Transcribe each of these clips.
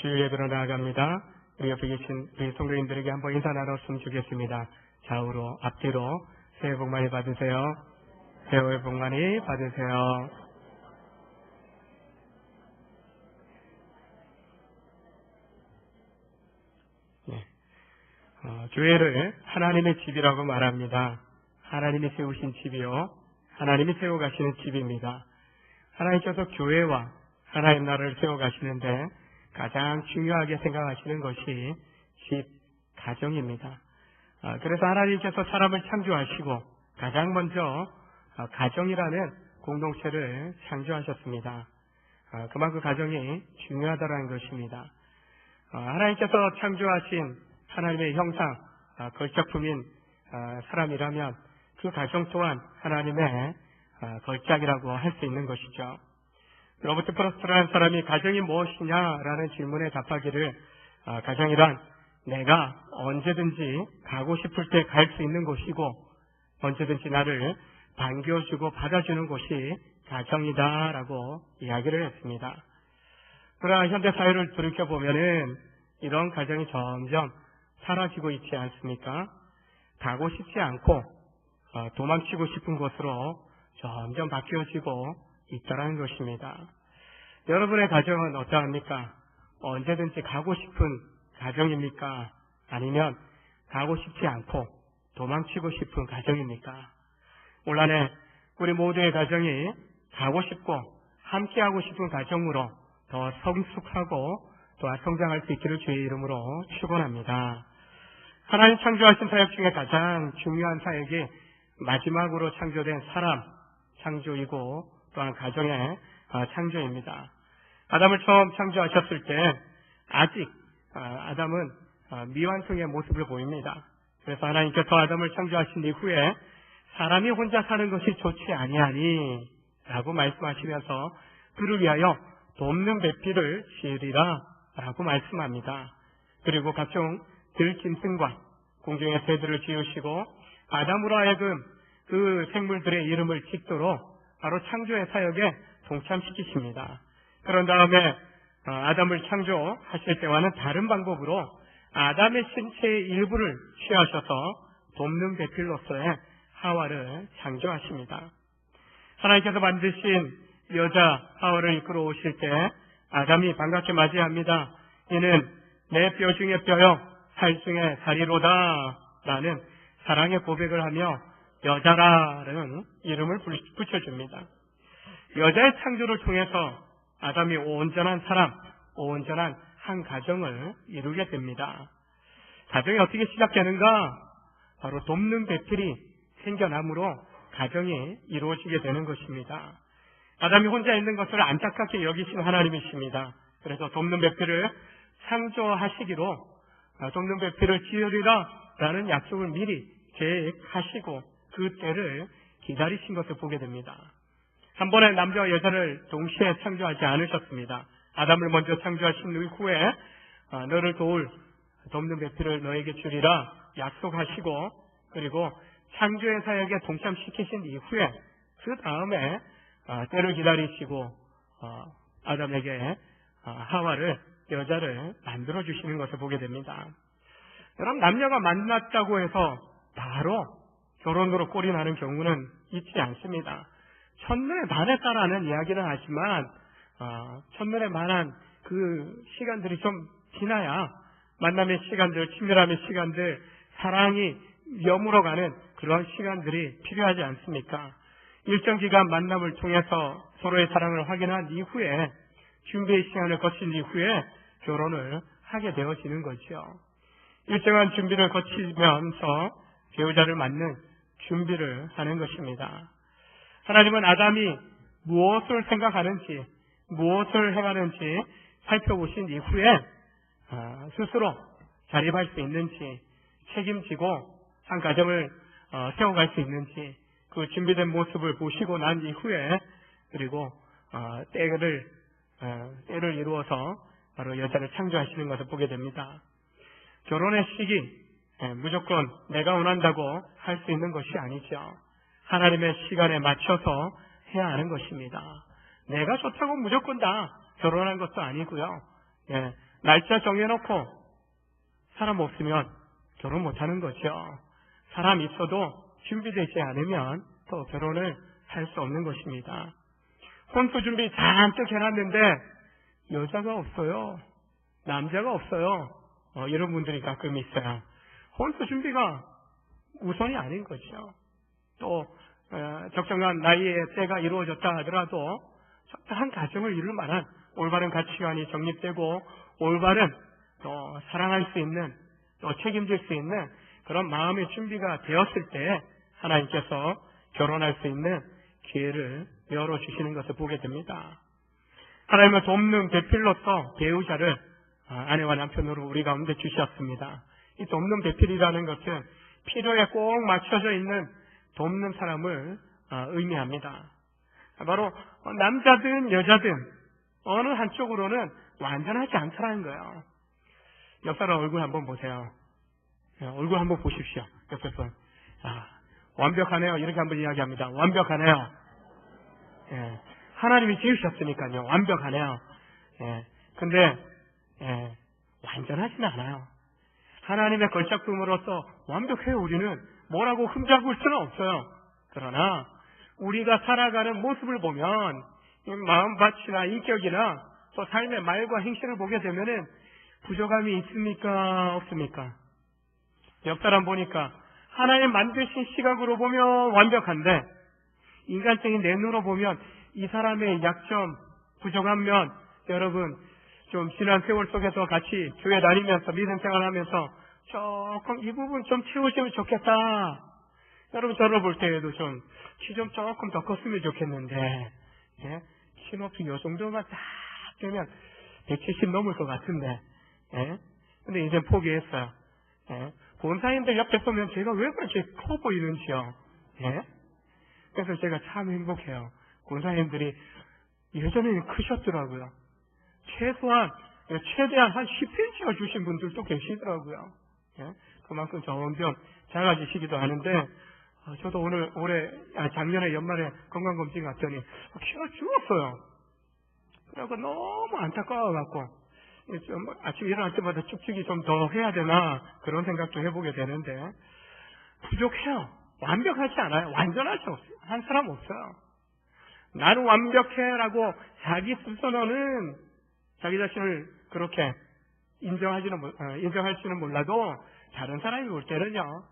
주일 예배로 나아갑니다. 우리 옆에 계신 우리 성도님들에게 한번 인사 나눴으면 좋겠습니다. 좌우로 앞뒤로 새해 복 많이 받으세요. 새해 복 많이 받으세요. 교회를 하나님의 집이라고 말합니다. 하나님이 세우신 집이요, 하나님이 세워가시는 집입니다. 하나님께서 교회와 하나님 나라를 세워가시는데 가장 중요하게 생각하시는 것이 집, 가정입니다. 그래서 하나님께서 사람을 창조하시고 가장 먼저 가정이라는 공동체를 창조하셨습니다. 그만큼 가정이 중요하다는 것입니다. 하나님께서 창조하신 하나님의 형상, 걸작품인 사람이라면 그 가정 또한 하나님의 걸작이라고 할 수 있는 것이죠. 로버트 프로스트라는 사람이 가정이 무엇이냐라는 질문에 답하기를, 가정이란 내가 언제든지 가고 싶을 때 갈 수 있는 곳이고 언제든지 나를 반겨주고 받아주는 곳이 가정이다라고 이야기를 했습니다. 그러나 현대 사회를 돌이켜보면은 이런 가정이 점점 사라지고 있지 않습니까? 가고 싶지 않고 도망치고 싶은 곳으로 점점 바뀌어지고 있다는 것입니다. 여러분의 가정은 어떠합니까? 언제든지 가고 싶은 가정입니까? 아니면 가고 싶지 않고 도망치고 싶은 가정입니까? 올 한 해 우리 모두의 가정이 가고 싶고 함께하고 싶은 가정으로 더 성숙하고 또한 성장할 수 있기를 주의 이름으로 축원합니다. 하나님 창조하신 사역 중에 가장 중요한 사역이 마지막으로 창조된 사람 창조이고 또한 가정의 창조입니다. 아담을 처음 창조하셨을 때 아직 아담은 미완성의 모습을 보입니다. 그래서 하나님께서 아담을 창조하신 이후에 사람이 혼자 사는 것이 좋지 아니하니 라고 말씀하시면서 그를 위하여 돕는 배필을 지으리라 라고 말씀합니다. 그리고 각종 들짐승과 공중의 새들을 지으시고 아담으로 하여금 그 생물들의 이름을 짓도록 바로 창조의 사역에 동참시키십니다. 그런 다음에 아담을 창조하실 때와는 다른 방법으로 아담의 신체의 일부를 취하셔서 돕는 배필로서의 하와를 창조하십니다. 하나님께서 만드신 여자 하와를 이끌어 오실 때 아담이 반갑게 맞이합니다. 이는 내 뼈 중에 뼈요 살 중에 살이로다 라는 사랑의 고백을 하며 여자라는 이름을 붙여줍니다. 여자의 창조를 통해서 아담이 온전한 사람, 온전한 한 가정을 이루게 됩니다. 가정이 어떻게 시작되는가? 바로 돕는 배필이 생겨남으로 가정이 이루어지게 되는 것입니다. 아담이 혼자 있는 것을 안타깝게 여기신 하나님이십니다. 그래서 돕는 배필을 창조하시기로 돕는 배필을 지으리라 라는 약속을 미리 계획하시고 그 때를 기다리신 것을 보게 됩니다. 한 번에 남자와 여자를 동시에 창조하지 않으셨습니다. 아담을 먼저 창조하신 후에 너를 도울 돕는 배필을 너에게 주리라 약속하시고 그리고 창조의 사역에 동참시키신 이후에 그 다음에 때를 기다리시고 아담에게 하와를 여자를 만들어 주시는 것을 보게 됩니다. 여러분, 남녀가 만났다고 해서 바로 결혼으로 꼴이 나는 경우는 있지 않습니다. 첫눈에 반했다라는 이야기는 하지만 첫눈에 반한 그 시간들이 좀 지나야 만남의 시간들, 친밀함의 시간들, 사랑이 여물어가는 그런 시간들이 필요하지 않습니까? 일정 기간 만남을 통해서 서로의 사랑을 확인한 이후에 준비의 시간을 거친 이후에 결혼을 하게 되어지는 거죠. 일정한 준비를 거치면서 배우자를 맞는 준비를 하는 것입니다. 하나님은 아담이 무엇을 생각하는지, 무엇을 행하는지 살펴보신 이후에 스스로 자립할 수 있는지, 책임지고 한 가정을 세워갈 수 있는지 그 준비된 모습을 보시고 난 이후에 그리고 때를 이루어서 바로 여자를 창조하시는 것을 보게 됩니다. 결혼의 시기 무조건 내가 원한다고 할 수 있는 것이 아니죠. 하나님의 시간에 맞춰서 해야 하는 것입니다. 내가 좋다고 무조건 다 결혼한 것도 아니고요. 날짜 정해놓고 사람 없으면 결혼 못하는 거죠. 사람 있어도 준비되지 않으면 또 결혼을 할 수 없는 것입니다. 혼수 준비 잔뜩 해놨는데 여자가 없어요. 남자가 없어요. 이런 분들이 가끔 있어요. 혼수 준비가 우선이 아닌 거죠. 또 적정한 나이에 때가 이루어졌다 하더라도 적당한 가정을 이룰 만한 올바른 가치관이 정립되고 올바른 또 사랑할 수 있는 또 책임질 수 있는 그런 마음의 준비가 되었을 때 하나님께서 결혼할 수 있는 기회를 열어주시는 것을 보게 됩니다. 하나님은 돕는 배필로서 배우자를 아내와 남편으로 우리 가운데 주셨습니다. 이 돕는 배필이라는 것은 필요에 꼭 맞춰져 있는 돕는 사람을 의미합니다. 바로 남자든 여자든 어느 한쪽으로는 완전하지 않다는 거예요. 옆 사람 얼굴 한번 보세요. 얼굴 한번 보십시오. 옆에 분. 완벽하네요. 이렇게 한번 이야기합니다. 완벽하네요. 하나님이 지으셨으니까요. 완벽하네요. 근데 완전하지는 않아요. 하나님의 걸작품으로서 완벽해요. 우리는 뭐라고 흠잡을 수는 없어요. 그러나 우리가 살아가는 모습을 보면 마음밭이나 인격이나 또 삶의 말과 행실을 보게 되면은 부족함이 있습니까? 없습니까? 옆 사람 보니까 하나님 만드신 시각으로 보면 완벽한데 인간적인 내 눈으로 보면 이 사람의 약점, 부족한 면 여러분 좀 지난 세월 속에서 같이 교회 다니면서 믿음 생활하면서 조금 이 부분 좀 채우시면 좋겠다. 여러분 저를 볼 때에도 좀 키 좀 조금 더 컸으면 좋겠는데 키 높이 요 정도만 딱 되면 170 넘을 것 같은데 근데 이제 포기했어요. 본사님들 옆에 보면 제가 왜 그렇게 커 보이는지요. 그래서 제가 참 행복해요. 본사님들이 예전에는 크셨더라고요. 최대한 한 10cm가 주신 분들도 계시더라고요. 그만큼 점점 작아지시기도 하는데 저도 작년에 연말에 건강검진 갔더니 키가 줄었어요. 그래서 너무 안타까워갖고 아침에 일어날 때마다 쭉쭉이 좀 더 해야 되나 그런 생각도 해보게 되는데 부족해요. 완벽하지 않아요. 완전하지 한 사람 없어요. 나는 완벽해라고 자기 스스로는 자기 자신을 그렇게 인정할지는 몰라도 다른 사람이 볼 때는요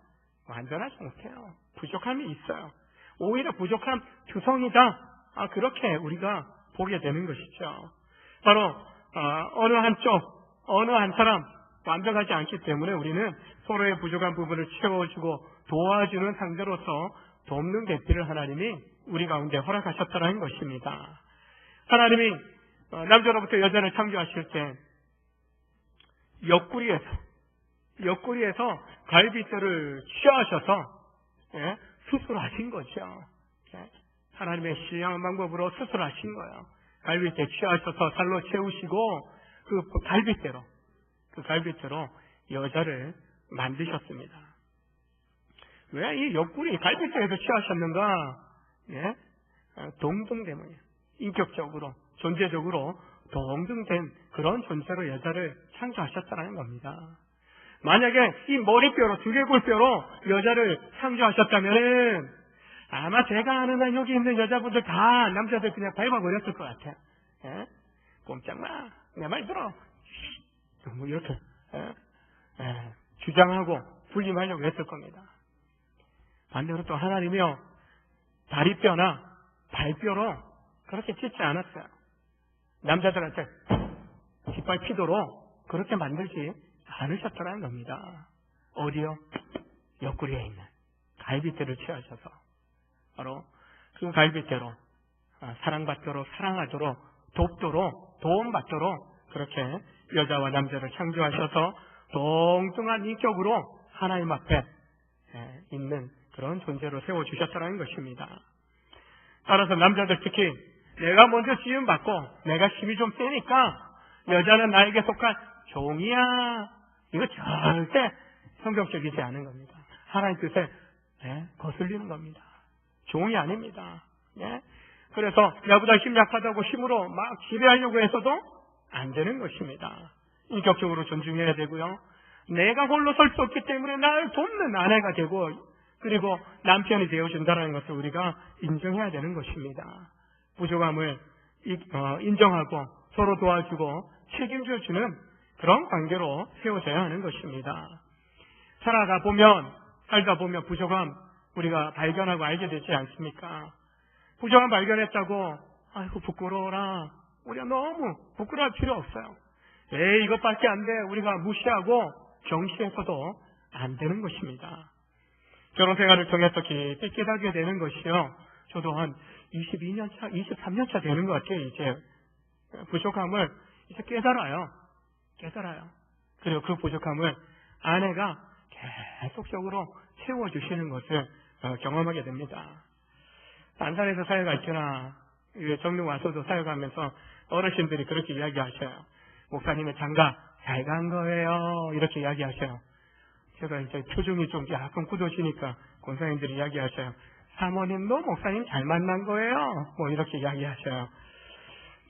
완전하지 못해요. 부족함이 있어요. 오히려 부족함 투성이다. 그렇게 우리가 보게 되는 것이죠. 바로 어느 한 사람 완벽하지 않기 때문에 우리는 서로의 부족한 부분을 채워주고 도와주는 상대로서 돕는 배필을 하나님이 우리 가운데 허락하셨다는 것입니다. 하나님이 남자로부터 여자를 창조하실 때 옆구리에서 갈비뼈를 취하셔서 수술하신 거죠. 하나님의 신령한 방법으로 수술하신 거예요. 갈비뼈 취하셔서 살로 채우시고 그 갈비뼈로 여자를 만드셨습니다. 왜 이 옆구리 갈비뼈에서 취하셨는가? 동등 때문이에요. 인격적으로, 존재적으로 동등된 그런 존재로 여자를 창조하셨다는 겁니다. 만약에 이 머리뼈로, 두개골뼈로 여자를 창조하셨다면 아마 제가 아는 한 여기 있는 여자분들 다 남자들 그냥 밟아버렸을 것 같아요. 꼼짝마, 내 말 들어. 뭐 이렇게 주장하고 불림하려고 했을 겁니다. 반대로 또 하나님이요 다리뼈나 발뼈로 그렇게 찢지 않았어요. 남자들한테 짓밟히도록 그렇게 만들지 않으셨다는 겁니다. 어디요? 옆구리에 있는 갈비뼈를 취하셔서 바로 그 갈비뼈로 사랑받도록, 사랑하도록, 돕도록, 도움받도록 그렇게 여자와 남자를 창조하셔서 동등한 인격으로 하나님 앞에 있는 그런 존재로 세워주셨다는 것입니다. 따라서 남자들 특히 내가 먼저 지음받고 내가 힘이 좀 세니까 여자는 나에게 속한 종이야. 이거 절대 성경적이지 않은 겁니다. 하나님 뜻에 거슬리는 겁니다. 종이 아닙니다. 그래서 나보다 힘 약하다고 힘으로 막 지배하려고 해서도 안 되는 것입니다. 인격적으로 존중해야 되고요. 내가 홀로 설 수 없기 때문에 나를 돕는 아내가 되고, 그리고 남편이 되어준다는 것을 우리가 인정해야 되는 것입니다. 부족함을 인정하고 서로 도와주고 책임져주는 그런 관계로 세워져야 하는 것입니다. 살다 보면 부족함 우리가 발견하고 알게 되지 않습니까? 부족함 발견했다고 아이고 부끄러워라. 우리가 너무 부끄러울 필요 없어요. 에이 이것밖에 안 돼. 우리가 무시하고 경시해서도 안 되는 것입니다. 결혼 생활을 통해서 깊이 깨닫게 되는 것이요. 저도 한 22년 차, 23년 차 되는 것 같아요. 이제 부족함을 이제 깨달아요. 그리고 그 부족함을 아내가 계속적으로 채워주시는 것을 경험하게 됩니다. 안산에서 사역할 때나 정릉 와서도 사역하면서 어르신들이 그렇게 이야기하셔요. 목사님의 장가 잘 간 거예요. 이렇게 이야기하셔요. 제가 이제 표정이 좀 약간 굳어지니까 권사님들이 이야기하셔요. 사모님도 목사님 잘 만난 거예요. 뭐 이렇게 이야기하셔요.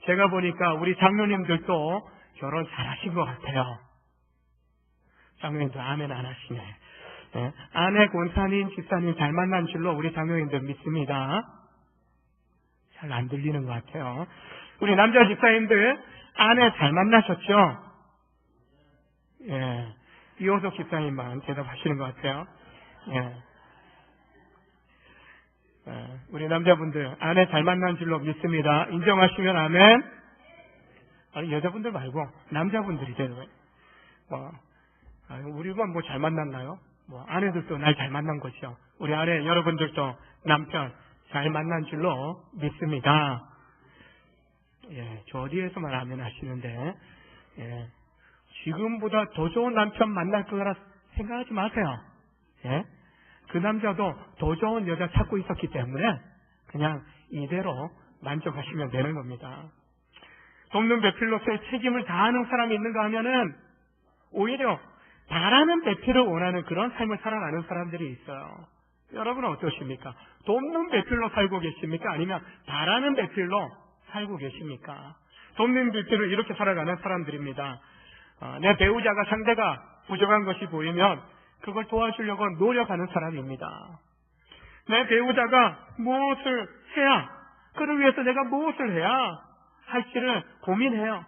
제가 보니까 우리 장로님들도 결혼 잘하신 것 같아요. 장로님들 아멘 안 하시네. 네. 아내 권사님, 집사님 잘 만난 줄로 우리 장로님들 믿습니다. 잘 안 들리는 것 같아요. 우리 남자 집사님들 아내 잘 만나셨죠? 예. 이호석 집사님만 대답하시는 것 같아요. 예. 우리 남자분들 아내 잘 만난 줄로 믿습니다. 인정하시면 아멘. 아니 여자분들 말고 남자분들이 대답해. 우리만 뭐 잘 만났나요? 아내들도 날 잘 만난 거죠. 우리 아내 여러분들도 남편 잘 만난 줄로 믿습니다. 예, 저 어디에서만 아멘 하시는데, 예, 지금보다 더 좋은 남편 만날 거라 생각하지 마세요. 예, 그 남자도 더 좋은 여자 찾고 있었기 때문에 그냥 이대로 만족하시면 되는 겁니다. 돕는 배필로서의 책임을 다하는 사람이 있는가 하면은 오히려 바라는 배필을 원하는 그런 삶을 살아가는 사람들이 있어요. 여러분은 어떠십니까? 돕는 배필로 살고 계십니까? 아니면 바라는 배필로 살고 계십니까? 돕는 배필로 이렇게 살아가는 사람들입니다. 내 배우자가 상대가 부족한 것이 보이면 그걸 도와주려고 노력하는 사람입니다. 내 배우자가 무엇을 해야, 그를 위해서 내가 무엇을 해야 할지를 고민해요.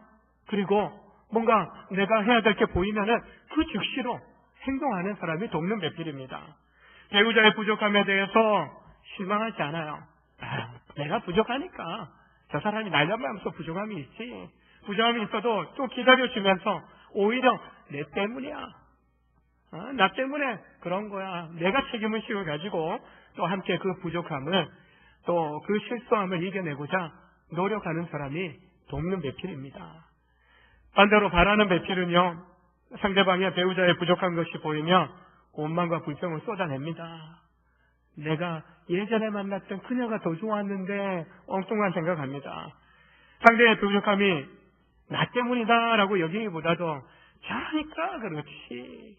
그리고 뭔가 내가 해야 될 게 보이면은 그 즉시로 행동하는 사람이 돕는 배필입니다. 배우자의 부족함에 대해서 실망하지 않아요. 내가 부족하니까 저 사람이 날려가면서 부족함이 있지. 부족함이 있어도 또 기다려주면서 오히려 내 때문이야. 나 때문에 그런 거야. 내가 책임을 씌워가지고 또 함께 그 부족함을 또 그 실수함을 이겨내고자 노력하는 사람이 돕는 배필입니다. 반대로 바라는 배필은요, 상대방의 배우자의 부족한 것이 보이면 원망과 불평을 쏟아냅니다. 내가 예전에 만났던 그녀가 더 좋았는데 엉뚱한 생각합니다. 상대의 부족함이 나 때문이다라고 여기기보다도 자니까 그렇지.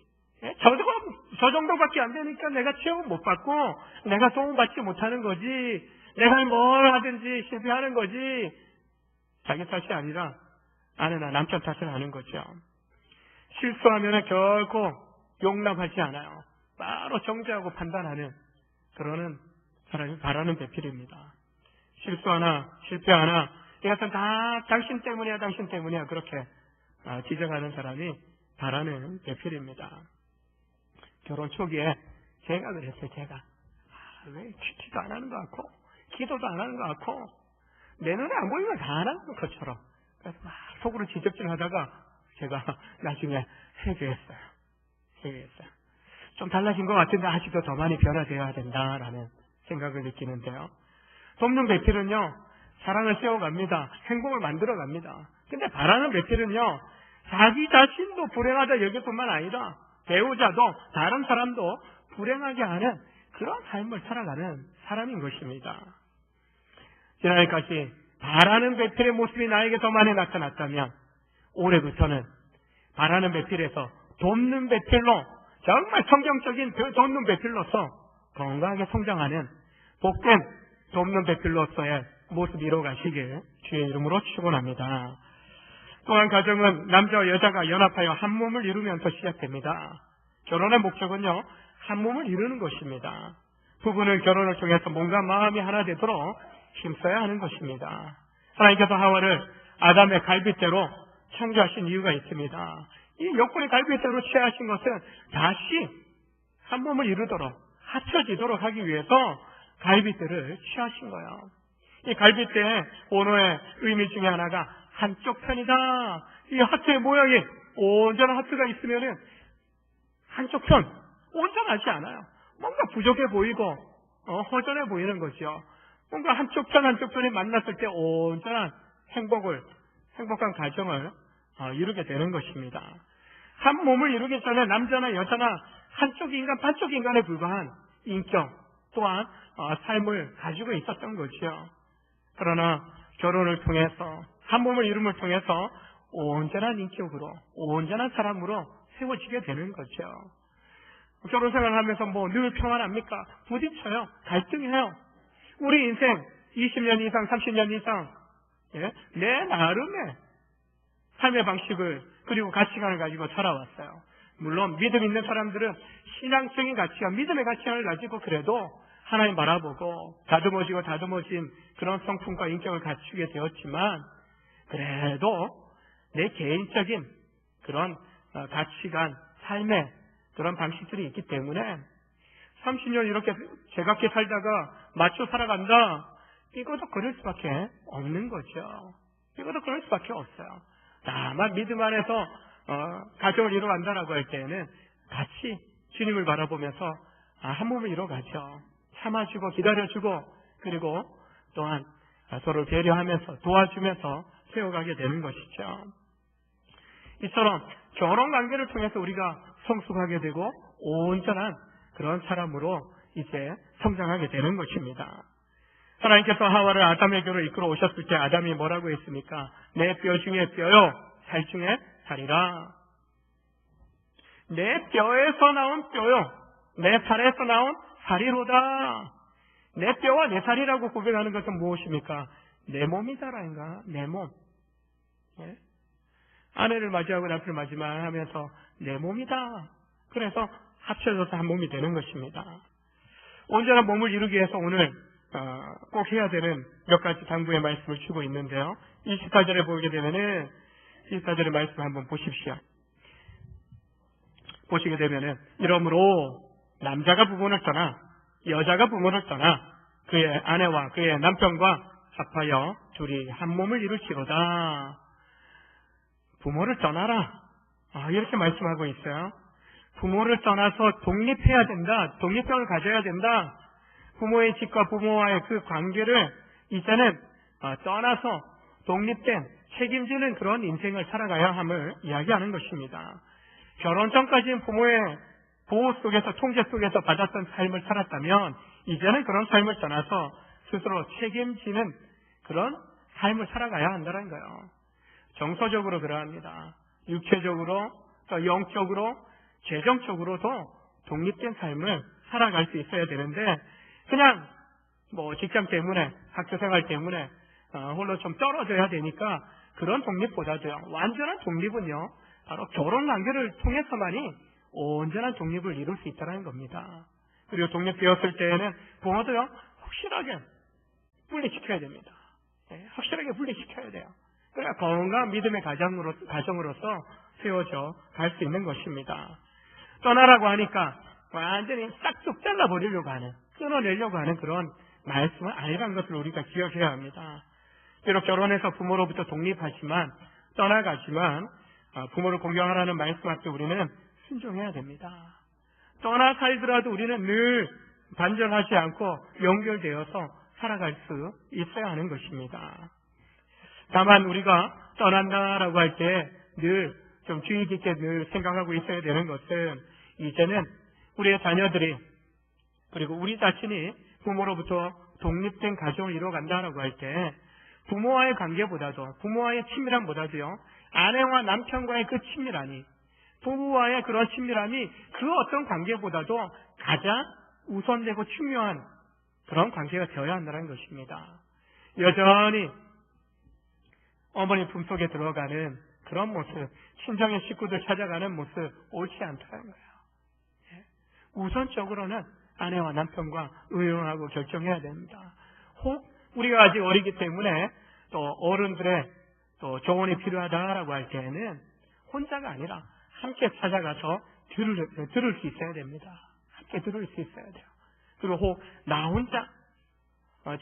저 정도밖에 안 되니까 내가 취업을 못 받고 내가 도움받지 못하는 거지. 내가 뭘 하든지 실패하는 거지. 자기 탓이 아니라 아내나 남편 탓을 하는 거죠. 실수하면 결코 용납하지 않아요. 바로 정죄하고 판단하는 그러는 사람이 바라는 배필입니다. 실수하나 실패하나 이것은 다 당신 때문이야 그렇게 지적하는 사람이 바라는 배필입니다. 결혼 초기에 제가 그랬어요. 왜 기도 안 하는 것 같고 기도도 안 하는 것 같고 내 눈에 안 보이면 다 안 하는 것처럼 그래서 막 속으로 지적질하다가 제가 나중에 회개했어요. 좀 달라진 것 같은데 아직도 더 많이 변화되어야 된다라는 생각을 느끼는데요. 돕는 배필은요, 사랑을 세워갑니다. 행복을 만들어갑니다. 근데 바라는 배필은요, 자기 자신도 불행하다 여길 뿐만 아니라 배우자도 다른 사람도 불행하게 하는 그런 삶을 살아가는 사람인 것입니다. 지난해까지 바라는 배필의 모습이 나에게 더 많이 나타났다면 올해부터는 바라는 배필에서 돕는 배필로 정말 성경적인 돕는 배필로서 건강하게 성장하는 복된 돕는 배필로서의 모습 이뤄가시길 주의 이름으로 축원합니다. 또한 가정은 남자와 여자가 연합하여 한 몸을 이루면서 시작됩니다. 결혼의 목적은요, 한 몸을 이루는 것입니다. 부부는 결혼을 통해서 몸과 마음이 하나 되도록 힘써야 하는 것입니다. 하나님께서 하와를 아담의 갈빗대로 창조하신 이유가 있습니다. 이 여권의 갈빗대로 취하신 것은 다시 한 몸을 이루도록 합쳐지도록 하기 위해서 갈빗대를 취하신 거예요. 이 갈빗대의 본어의 의미 중에 하나가 한쪽 편이다. 이 하트의 모양이 온전한 하트가 있으면은 한쪽 편 온전하지 않아요. 뭔가 부족해 보이고 허전해 보이는 거죠. 뭔가 한쪽 편이 만났을 때 온전한 행복한 가정을 이루게 되는 것입니다. 한 몸을 이루기 전에 남자나 여자나 한쪽 인간, 반쪽 인간에 불과한 인격 또한 삶을 가지고 있었던 거죠. 그러나 결혼을 통해서 한 몸을 이룸을 통해서 온전한 인격으로 온전한 사람으로 세워지게 되는 거죠. 결혼 생활하면서 늘 평안합니까? 부딪혀요. 갈등해요. 우리 인생 20년 이상 30년 이상 내 나름의 삶의 방식을 그리고 가치관을 가지고 살아왔어요. 물론 믿음 있는 사람들은 신앙적인 가치관, 믿음의 가치관을 가지고 그래도 하나님 바라보고 다듬어진 그런 성품과 인격을 갖추게 되었지만 그래도 내 개인적인 그런 가치관, 삶의 그런 방식들이 있기 때문에 30년 이렇게 제각기 살다가 맞춰 살아간다. 이것도 그럴 수밖에 없는 거죠. 이것도 그럴 수밖에 없어요. 다만 믿음 안에서 가정을 이루어간다라고 할 때에는 같이 주님을 바라보면서 한 몸을 이루어가죠. 참아주고 기다려주고 그리고 또한 서로 배려하면서 도와주면서 세워가게 되는 것이죠. 이처럼 결혼관계를 통해서 우리가 성숙하게 되고 온전한 그런 사람으로 이제 성장하게 되는 것입니다. 하나님께서 하와를 아담에게로 이끌어 오셨을 때 아담이 뭐라고 했습니까? 내 뼈 중에 뼈요, 살 중에 살이라. 내 뼈에서 나온 뼈요, 내 살에서 나온 살이로다. 내 뼈와 내 살이라고 고백하는 것은 무엇입니까? 내 몸이다라인가? 내 몸. 예? 아내를 맞이하고 남편을 맞이하면서 내 몸이다. 그래서 합쳐져서 한 몸이 되는 것입니다. 온전한 몸을 이루기 위해서 오늘 꼭 해야 되는 몇 가지 당부의 말씀을 주고 있는데요. 24절에 보게 되면은 24절의 말씀 한번 보십시오. 보시게 되면은 이러므로 남자가 부모를 떠나 여자가 부모를 떠나 그의 아내와 그의 남편과 합하여 둘이 한 몸을 이룰지로다. 부모를 떠나라. 이렇게 말씀하고 있어요. 부모를 떠나서 독립해야 된다. 독립성을 가져야 된다. 부모의 집과 부모와의 그 관계를 이제는 떠나서 독립된 책임지는 그런 인생을 살아가야 함을 이야기하는 것입니다. 결혼 전까지는 부모의 보호 속에서 통제 속에서 받았던 삶을 살았다면 이제는 그런 삶을 떠나서 스스로 책임지는 그런 삶을 살아가야 한다는 거예요. 정서적으로 그러합니다. 육체적으로 또 영적으로 재정적으로도 독립된 삶을 살아갈 수 있어야 되는데 그냥 직장 때문에 학교 생활 때문에 홀로 좀 떨어져야 되니까 그런 독립보다도요. 완전한 독립은요. 바로 결혼 관계를 통해서만이 온전한 독립을 이룰 수 있다는 겁니다. 그리고 독립되었을 때에는 부모도요. 확실하게 분리시켜야 됩니다. 확실하게 분리시켜야 돼요. 그래야 건강한 믿음의 가정으로서 세워져 갈 수 있는 것입니다. 떠나라고 하니까 완전히 싹둑 잘라버리려고 하는, 끊어내려고 하는 그런 말씀은 아니라는 것을 우리가 기억해야 합니다. 비록 결혼해서 부모로부터 독립하지만 떠나가지만 부모를 공경하라는 말씀 앞에 우리는 순종해야 됩니다. 떠나 살더라도 우리는 늘 단절하지 않고 연결되어서 살아갈 수 있어야 하는 것입니다. 다만 우리가 떠난다라고 할 때 늘 좀 주의 깊게 늘 생각하고 있어야 되는 것은 이제는 우리의 자녀들이 그리고 우리 자신이 부모로부터 독립된 가정을 이루어간다라고 할 때 부모와의 관계보다도 부모와의 친밀함보다도요 아내와 남편과의 그 친밀함이 부부와의 그런 친밀함이 그 어떤 관계보다도 가장 우선되고 중요한 그런 관계가 되어야 한다는 것입니다. 여전히 어머니 품속에 들어가는 그런 모습, 친정의 식구들 찾아가는 모습 옳지 않다는 거예요. 우선적으로는 아내와 남편과 의논하고 결정해야 됩니다. 혹 우리가 아직 어리기 때문에 또 어른들의 또 조언이 필요하다라고 할 때에는 혼자가 아니라 함께 찾아가서 들을 수 있어야 됩니다. 함께 들을 수 있어야 돼요. 그리고 혹 나 혼자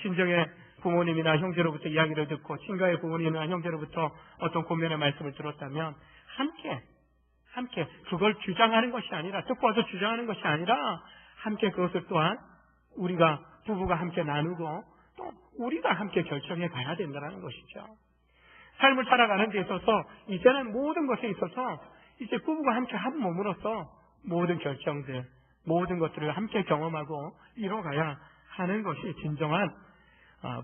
친정의 부모님이나 형제로부터 이야기를 듣고 친가의 부모님이나 형제로부터 어떤 고면의 말씀을 들었다면 함께 그걸 주장하는 것이 아니라 듣고 와서 주장하는 것이 아니라 함께 그것을 또한 우리가 부부가 함께 나누고 또 우리가 함께 결정해 가야 된다는 것이죠. 삶을 살아가는 데 있어서 이제는 모든 것에 있어서 이제 부부가 함께 한 몸으로서 모든 결정들, 모든 것들을 함께 경험하고 이뤄가야 하는 것이 진정한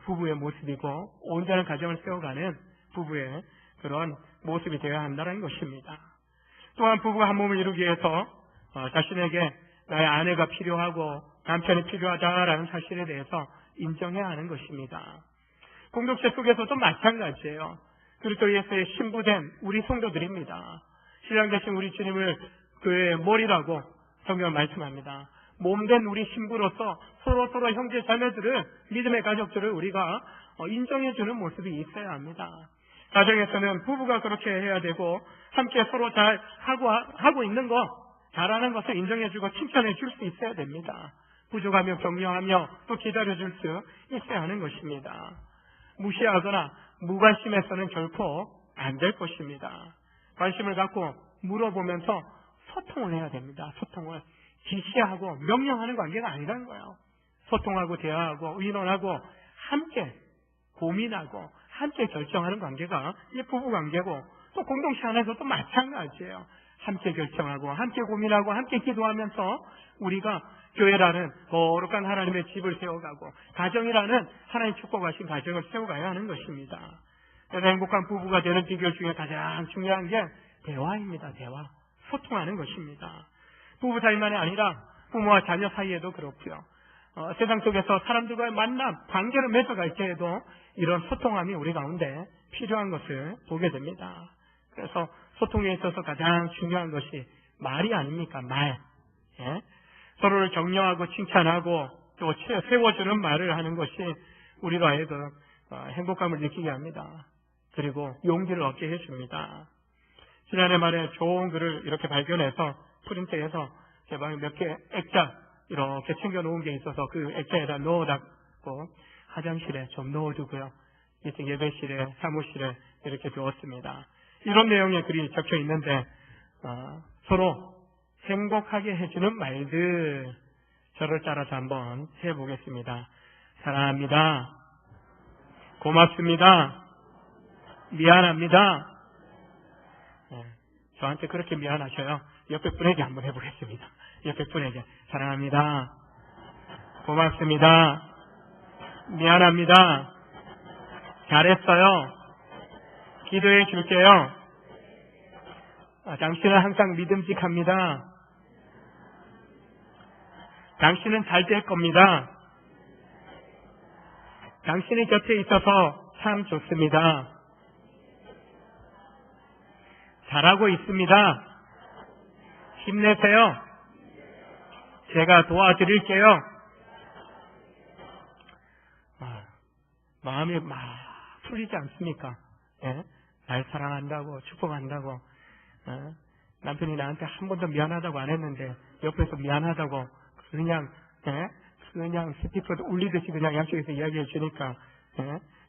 부부의 모습이고 온전한 가정을 세워가는 부부의 그런 모습이 되어야 한다는 것입니다. 또한 부부가 한 몸을 이루기 위해서 자신에게 나의 아내가 필요하고 남편이 필요하다라는 사실에 대해서 인정해야 하는 것입니다. 공동체 속에서도 마찬가지예요. 그리스도 예수의 신부된 우리 성도들입니다. 신랑 되신 우리 주님을 그의 머리라고 성경은 말씀합니다. 몸된 우리 신부로서 서로 형제 자매들을, 믿음의 가족들을 우리가 인정해주는 모습이 있어야 합니다. 가정에서는 부부가 그렇게 해야 되고 함께 서로 잘 하고 있는 거, 잘하는 것을 인정해주고 칭찬해줄 수 있어야 됩니다. 부족하며 격려하며 또 기다려줄 수 있어야 하는 것입니다. 무시하거나 무관심해서는 결코 안 될 것입니다. 관심을 갖고 물어보면서 소통을 해야 됩니다. 소통을 지시하고 명령하는 관계가 아니라는 거예요. 소통하고 대화하고 의논하고 함께 고민하고 함께 결정하는 관계가 이 부부 관계고 또 공동체 안에서도 마찬가지예요. 함께 결정하고 함께 고민하고 함께 기도하면서 우리가 교회라는 거룩한 하나님의 집을 세워가고 가정이라는 하나님 축복하신 가정을 세워가야 하는 것입니다. 그래서 행복한 부부가 되는 비결 중에 가장 중요한 게 대화입니다. 대화. 소통하는 것입니다. 부부 사이만이 아니라 부모와 자녀 사이에도 그렇고요. 세상 속에서 사람들과의 만남, 관계를 맺어갈 때에도 이런 소통함이 우리 가운데 필요한 것을 보게 됩니다. 그래서 소통에 있어서 가장 중요한 것이 말이 아닙니까? 말. 예? 서로를 격려하고 칭찬하고 또 세워주는 말을 하는 것이 우리로 하여금 행복감을 느끼게 합니다. 그리고 용기를 얻게 해줍니다. 지난해 말에 좋은 글을 이렇게 발견해서 프린트해서 제 방에 몇 개 액자 이렇게 챙겨놓은 게 있어서 그 액자에다 넣어놨고 화장실에 좀 넣어두고요. 이제 예배실에 사무실에 이렇게 두었습니다. 이런 내용의 글이 적혀 있는데 서로 행복하게 해주는 말들, 저를 따라서 한번 해보겠습니다. 사랑합니다. 고맙습니다. 미안합니다. 저한테 그렇게 미안하셔요. 옆에 분에게 한번 해보겠습니다. 옆에 분에게 사랑합니다. 고맙습니다. 미안합니다. 잘했어요. 기도해 줄게요. 당신은 항상 믿음직합니다. 당신은 잘 될 겁니다. 당신이 곁에 있어서 참 좋습니다. 잘하고 있습니다. 힘내세요. 제가 도와드릴게요. 마음이 막 풀리지 않습니까? 예? 날 사랑한다고 축복한다고 남편이 나한테 한 번도 미안하다고 안 했는데 옆에서 미안하다고 그냥 스티커 울리듯이 그냥 양쪽에서 이야기해 주니까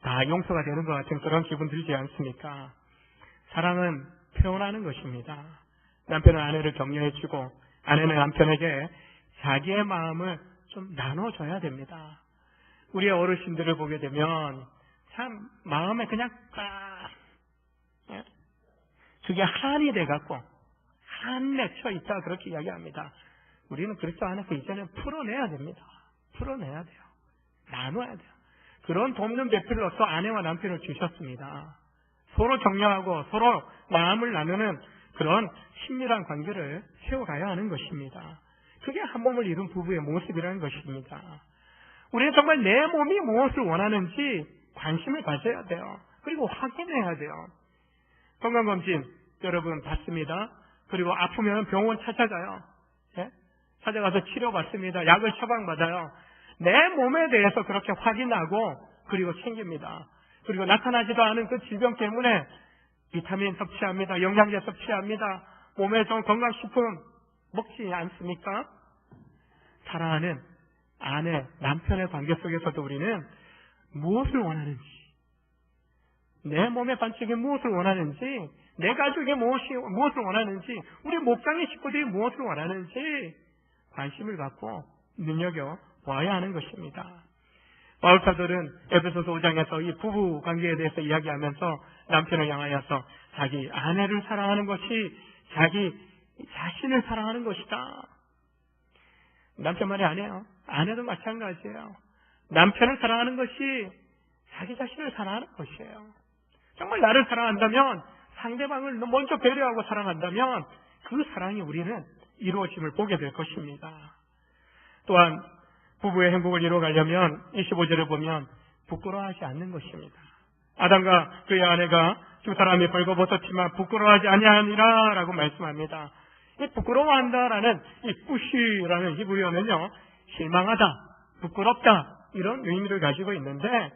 다 용서가 되는 것 같은 그런 기분 들지 않습니까? 사랑은 표현하는 것입니다. 남편은 아내를 격려해주고 아내는 남편에게 자기의 마음을 좀 나눠줘야 됩니다. 우리의 어르신들을 보게 되면 참 마음에 그냥 그게 한이 돼갖고 한 맺혀 있다 그렇게 이야기합니다. 우리는 그리스도 안에서 이제는 풀어내야 됩니다. 풀어내야 돼요. 나눠야 돼요. 그런 돕는 배필로서 아내와 남편을 주셨습니다. 서로 격려하고 서로 마음을 나누는 그런 친밀한 관계를 세워가야 하는 것입니다. 그게 한 몸을 이룬 부부의 모습이라는 것입니다. 우리는 정말 내 몸이 무엇을 원하는지 관심을 가져야 돼요. 그리고 확인해야 돼요. 건강검진 여러분 받습니다. 그리고 아프면 병원 찾아가요. 예? 찾아가서 치료받습니다. 약을 처방받아요. 내 몸에 대해서 그렇게 확인하고 그리고 챙깁니다. 그리고 나타나지도 않은 그 질병 때문에 비타민 섭취합니다. 영양제 섭취합니다. 몸에 좋은 건강식품 먹지 않습니까? 사랑하는 아내, 남편의 관계 속에서도 우리는 무엇을 원하는지, 내 몸의 반쪽에 무엇을 원하는지, 내 가족이 무엇을 원하는지, 우리 목장의 식구들이 무엇을 원하는지 관심을 갖고 눈여겨봐야 하는 것입니다. 바울 사도는 에베소서 5장에서 이 부부 관계에 대해서 이야기하면서 남편을 향하여서 자기 아내를 사랑하는 것이 자기 자신을 사랑하는 것이다. 남편만이 아니에요. 아내도 마찬가지예요. 남편을 사랑하는 것이 자기 자신을 사랑하는 것이에요. 정말 나를 사랑한다면, 상대방을 먼저 배려하고 사랑한다면 그 사랑이 우리는 이루어짐을 보게 될 것입니다. 또한 부부의 행복을 이루어가려면 25절을 보면 부끄러워하지 않는 것입니다. 아담과 그의 아내가 두 사람이 벌거벗었지만 부끄러워하지 아니하니라 라고 말씀합니다. 이 부끄러워한다라는 이 뿌시라는 히브리어는요, 실망하다, 부끄럽다 이런 의미를 가지고 있는데,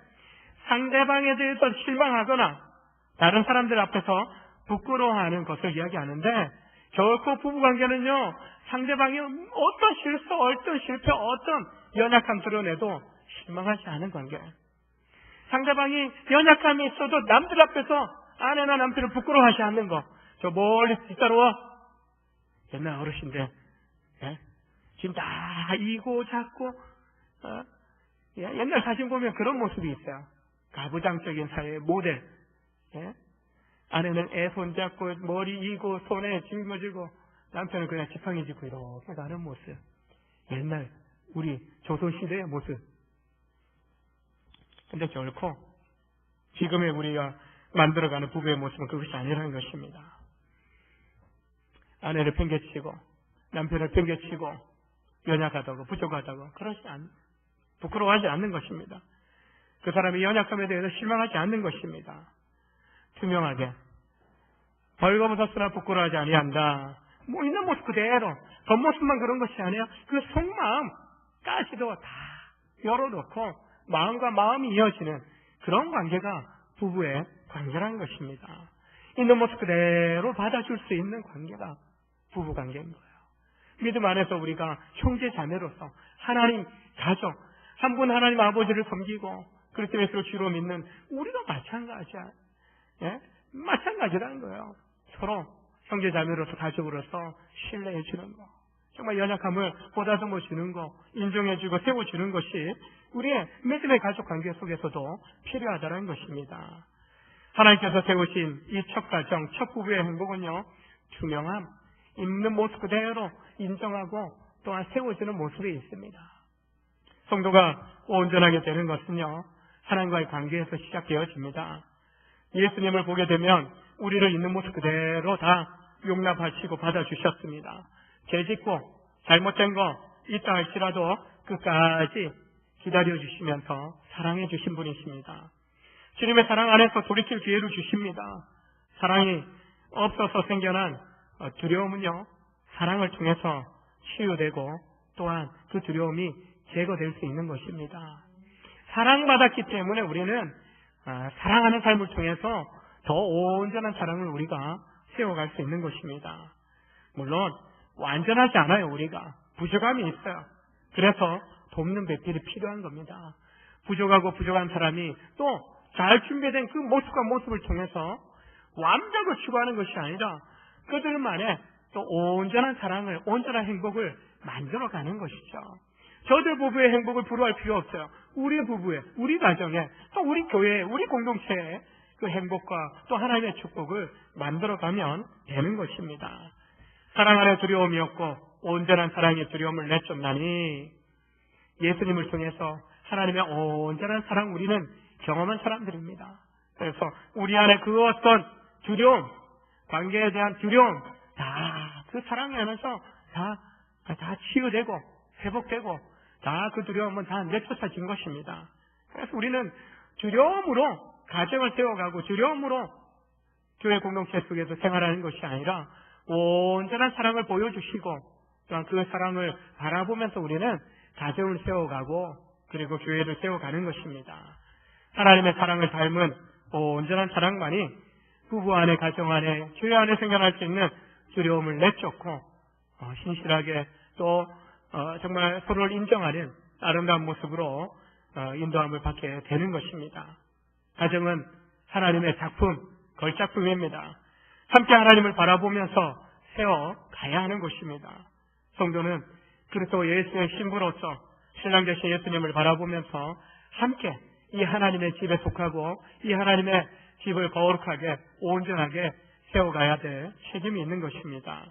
상대방에 대해서 실망하거나 다른 사람들 앞에서 부끄러워하는 것을 이야기하는데, 결코 부부관계는요, 상대방이 어떤 실수, 어떤 실패, 어떤 연약함 드러내도 실망하지 않은 관계. 상대방이 연약함이 있어도 남들 앞에서 아내나 남편을 부끄러워하지 않는 거. 저 멀리 뒤따라와. 옛날 어르신들, 예? 지금 다 이고 작고, 옛날 사진 보면 그런 모습이 있어요. 가부장적인 사회의 모델. 예? 아내는 애 손잡고 머리 이고 손에 짊어지고 남편은 그냥 지팡이 짚고 이렇게 가는 모습. 옛날 우리 조선시대의 모습. 근데 결코 지금의 우리가 만들어가는 부부의 모습은 그것이 아니라는 것입니다. 아내를 팽개치고 남편을 팽개치고 연약하다고 부족하다고 부끄러워하지 않는 것입니다. 그 사람이 연약함에 대해서 실망하지 않는 것입니다. 투명하게 벌거벗었으나 부끄러워하지 아니한다. 있는 모습 그대로, 겉모습만 그런 것이 아니라 그 속마음까지도 다 열어놓고 마음과 마음이 이어지는 그런 관계가 부부의 관계라는 것입니다. 있는 모습 그대로 받아줄 수 있는 관계가 부부 관계인 거예요. 믿음 안에서 우리가 형제 자매로서 하나님 가족, 한 분 하나님 아버지를 섬기고 그리스도 예수를 주로 믿는 우리도 마찬가지야. 예? 마찬가지라는 거예요. 서로 형제 자매로서 가족으로서 신뢰해 주는 거, 정말 연약함을 보다듬어 주는 거, 인정해 주고 세워 주는 것이 우리의 믿음의 가족 관계 속에서도 필요하다는 것입니다. 하나님께서 세우신 이 첫 가정, 첫 부부의 행복은요, 투명함, 있는 모습 그대로 인정하고 또한 세워주는 모습이 있습니다. 성도가 온전하게 되는 것은요, 하나님과의 관계에서 시작되어집니다. 예수님을 보게 되면 우리를 있는 모습 그대로 다 용납하시고 받아주셨습니다. 죄짓고 잘못된 거 있다 할지라도 끝까지 기다려주시면서 사랑해 주신 분이십니다. 주님의 사랑 안에서 돌이킬 기회를 주십니다. 사랑이 없어서 생겨난 두려움은요, 사랑을 통해서 치유되고 또한 그 두려움이 제거될 수 있는 것입니다. 사랑받았기 때문에 우리는 사랑하는 삶을 통해서 더 온전한 사랑을 우리가 세워갈 수 있는 것입니다. 물론 완전하지 않아요. 우리가 부족함이 있어요. 그래서 돕는 배필이 필요한 겁니다. 부족하고 부족한 사람이 또 잘 준비된 그 모습과 모습을 통해서 완벽을 추구하는 것이 아니라 그들만의 또 온전한 사랑을, 온전한 행복을 만들어가는 것이죠. 저들 부부의 행복을 부러워할 필요 없어요. 우리 부부의, 우리 가정의, 또 우리 교회의, 우리 공동체의 그 행복과 또 하나님의 축복을 만들어가면 되는 것입니다. 사랑 안에 두려움이 없고 온전한 사랑의 두려움을 내쫓나니 예수님을 통해서 하나님의 온전한 사랑 우리는 경험한 사람들입니다. 그래서 우리 안에 그 어떤 두려움, 관계에 대한 두려움, 다 그 사랑 안에서 다 치유되고 회복되고 다 그 두려움은 다 내쫓아진 것입니다. 그래서 우리는 두려움으로 가정을 세워가고 두려움으로 교회 공동체 속에서 생활하는 것이 아니라 온전한 사랑을 보여주시고 또한 그 사랑을 바라보면서 우리는 가정을 세워가고 그리고 교회를 세워가는 것입니다. 하나님의 사랑을 닮은 온전한 사랑만이 부부 안에, 가정 안에, 교회 안에 생겨날 수 있는 두려움을 내쫓고 신실하게 또 정말 서로를 인정하는 아름다운 모습으로 인도함을 받게 되는 것입니다. 가정은 하나님의 작품, 걸작품입니다. 함께 하나님을 바라보면서 세워가야 하는 것입니다. 성도는 그리스도 예수의 신부로서 신랑 되신 예수님을 바라보면서 함께 이 하나님의 집에 속하고 이 하나님의 집을 거룩하게 온전하게 세워가야 될 책임이 있는 것입니다.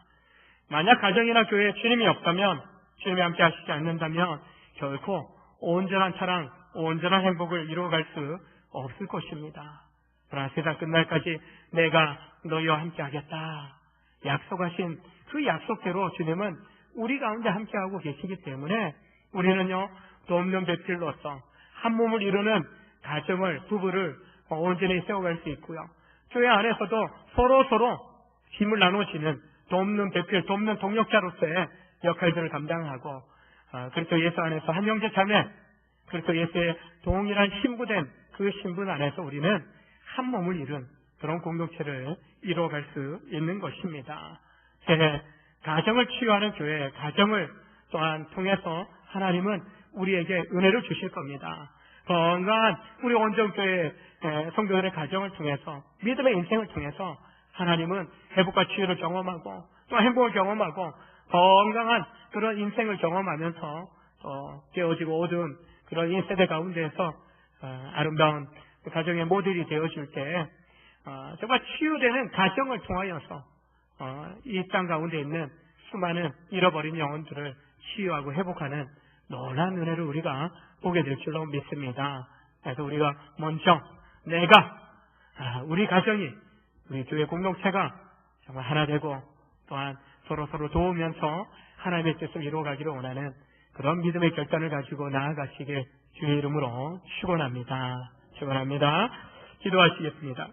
만약 가정이나 교회에 주님이 없다면, 주님이 함께 하시지 않는다면 결코 온전한 사랑, 온전한 행복을 이루어갈 수 없을 것입니다. 그러나 세상 끝날까지 내가 너희와 함께 하겠다 약속하신 그 약속대로 주님은 우리 가운데 함께하고 계시기 때문에 우리는요, 돕는 배필로서 한 몸을 이루는 가정을, 부부를 온전히 세워갈 수 있고요. 교회 안에서도 서로 힘을 나눠지는 돕는 배필, 돕는 동력자로서의 역할들을 감당하고 그리스도 예수 안에서 한 형제 자매, 그리스도 예수의 동일한 신부된 그 신분 안에서 우리는 한 몸을 이룬 그런 공동체를 이루어갈 수 있는 것입니다. 가정을 치유하는 교회, 가정을 또한 통해서 하나님은 우리에게 은혜를 주실 겁니다. 건강한 우리 온전교회 성도들의 가정을 통해서, 믿음의 인생을 통해서 하나님은 회복과 치유를 경험하고 또 행복을 경험하고 건강한 그런 인생을 경험하면서 깨어지고 어두운 그런 이 세대 가운데에서 아름다운 가정의 모델이 되어줄 때 정말 치유되는 가정을 통하여서 이 땅 가운데 있는 수많은 잃어버린 영혼들을 치유하고 회복하는 놀라운 은혜를 우리가 보게 될 줄로 믿습니다. 그래서 우리가 먼저 우리 가정이, 우리 교회 공동체가 정말 하나 되고 또한 서로 도우면서 하나님의 뜻을 이루어가기를 원하는 그런 믿음의 결단을 가지고 나아가시길 주의 이름으로 축원합니다. 기도하시겠습니다.